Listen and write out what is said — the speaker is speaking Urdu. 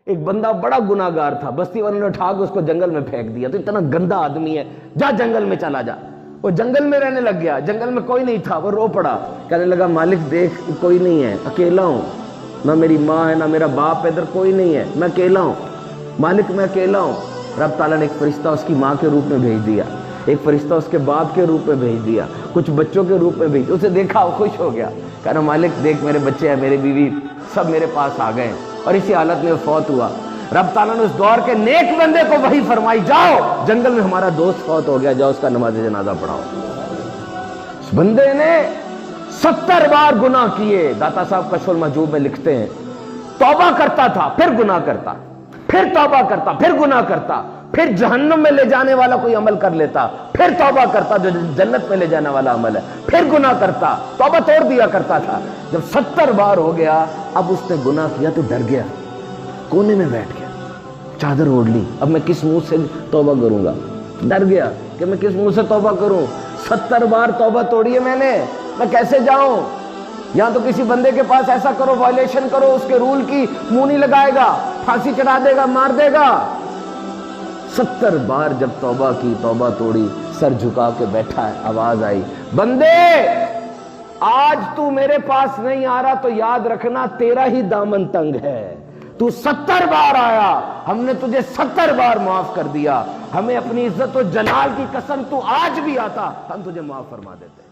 ایک بندہ بڑا گناہگار تھا، بستی والوں نے اٹھا کے اس کو جنگل میں پھینک دیا، تو اتنا گندا آدمی ہے، جا جنگل میں چلا جا۔ وہ جنگل میں رہنے لگ گیا، جنگل میں کوئی نہیں تھا، وہ رو پڑا، کہنے لگا مالک دیکھ کوئی نہیں ہے، اکیلا ہوں، نہ میری ماں ہے نہ میرا باپ ہے، ادھر کوئی نہیں ہے، میں اکیلا ہوں، مالک میں اکیلا ہوں۔ رب تعالیٰ نے ایک فرشتہ اس کی ماں کے روپ میں بھیج دیا، ایک فرشتہ اس کے باپ کے روپ میں بھیج دیا، کچھ بچوں کے روپ میں بھیج دیا، اسے دیکھا وہ خوش ہو گیا، کہا مالک دیکھ میرے بچے ہیں، میرے بیوی سب میرے پاس آ گئے ہیں، اور اسی حالت میں فوت ہوا۔ رب تعالیٰ نے اس دور کے نیک بندے کو وحی فرمائی، جاؤ جنگل میں ہمارا دوست فوت ہو گیا، جاؤ اس کا نماز جنازہ پڑھاؤ۔ اس بندے نے 70 بار گناہ کیے، داتا صاحب کشف المحجوب میں لکھتے ہیں، توبہ کرتا تھا پھر گناہ کرتا، پھر توبہ کرتا پھر گناہ کرتا، پھر جہنم میں لے جانے والا کوئی عمل کر لیتا، پھر توبہ کرتا جو جنت میں لے جانے والا عمل ہے، پھر گناہ کرتا، توبہ توڑ دیا کرتا تھا۔ جب 70 بار ہو گیا، اب اس نے گناہ کیا تو ڈر گیا، کونے میں بیٹھ گیا، چادر اوڑھ لی، اب میں کس منہ سے توبہ کروں گا، ڈر گیا کہ میں کس منہ سے توبہ کروں، 70 بار توبہ توڑی ہے میں کیسے جاؤں؟ یہاں تو کسی بندے کے پاس ایسا کرو، وائلیشن کرو، اس کے رول کی منہ نہیں لگائے گا، پھانسی چڑھا دے گا، مار دے گا۔ 70 بار جب توبہ کی، توبہ توڑی، سر جھکا کے بیٹھا ہے، آواز آئی، بندے آج تو میرے پاس نہیں آ رہا تو یاد رکھنا تیرا ہی دامن تنگ ہے، تو 70 بار آیا، ہم نے تجھے 70 بار معاف کر دیا، ہمیں اپنی عزت و جلال کی قسم تو آج بھی آتا ہم تجھے معاف فرما دیتے۔